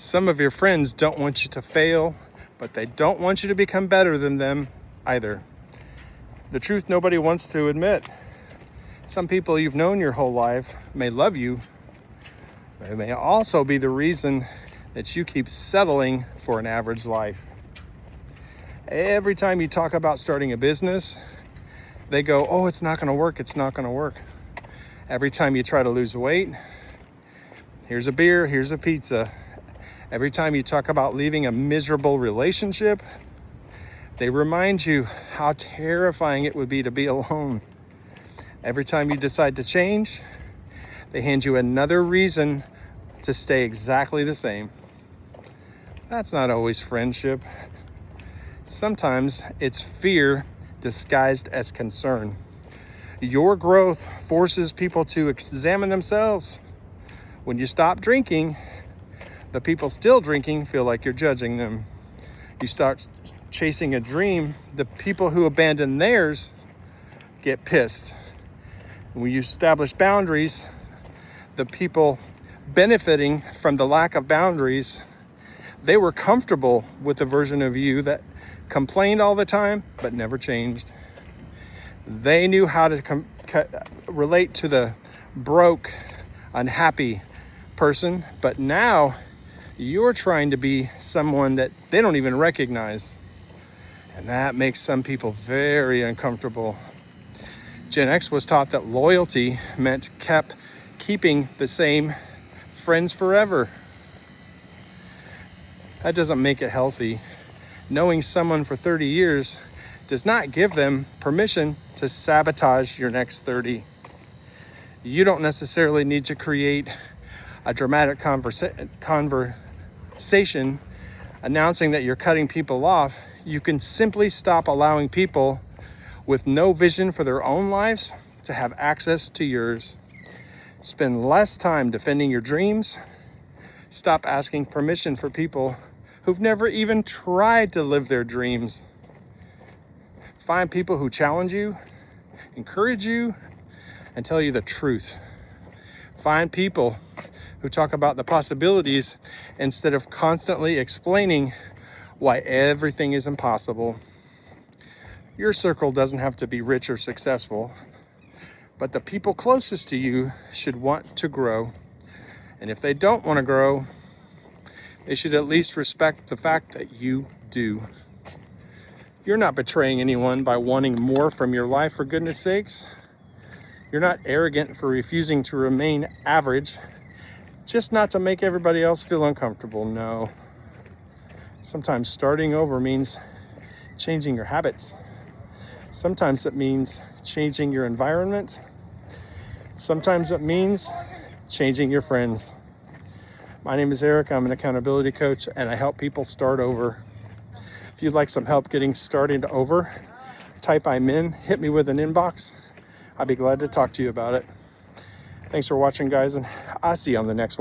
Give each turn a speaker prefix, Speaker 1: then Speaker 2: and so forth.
Speaker 1: Some of your friends don't want you to fail, but they don't want you to become better than them either. The truth nobody wants to admit. Some people you've known your whole life may love you, but it may also be the reason that you keep settling for an average life. Every time you talk about starting a business, they go, oh, it's not gonna work, it's not gonna work. Every time you try to lose weight, here's a beer, here's a pizza. Every time you talk about leaving a miserable relationship, they remind you how terrifying it would be to be alone. Every time you decide to change, they hand you another reason to stay exactly the same. That's not always friendship. Sometimes it's fear disguised as concern. Your growth forces people to examine themselves. When you stop drinking, the people still drinking feel like you're judging them. You start chasing a dream, the people who abandon theirs get pissed. When you establish boundaries, the people benefiting from the lack of boundaries, they were comfortable with the version of you that complained all the time but never changed. They knew how to relate to the broke, unhappy person, but now you're trying to be someone that they don't even recognize. And that makes some people very uncomfortable. Gen X was taught that loyalty meant keeping the same friends forever. That doesn't make it healthy. Knowing someone for 30 years does not give them permission to sabotage your next 30. You don't necessarily need to create a dramatic conversation announcing that you're cutting people off. You can simply stop allowing people with no vision for their own lives to have access to yours. Spend less time defending your dreams. Stop asking permission for people who've never even tried to live their dreams. Find people who challenge you, encourage you, and tell you the truth. Find people who talk about the possibilities instead of constantly explaining why everything is impossible. Your circle doesn't have to be rich or successful, but the people closest to you should want to grow. And if they don't want to grow, they should at least respect the fact that you do. You're not betraying anyone by wanting more from your life, for goodness sakes. You're not arrogant for refusing to remain average, just not to make everybody else feel uncomfortable. No. Sometimes starting over means changing your habits. Sometimes it means changing your environment. Sometimes it means changing your friends. My name is Eric. I'm an accountability coach, and I help people start over. If you'd like some help getting started over, type I'm in, hit me with an inbox. I'd be glad to talk to you about it. Thanks for watching, guys, and I'll see you on the next one.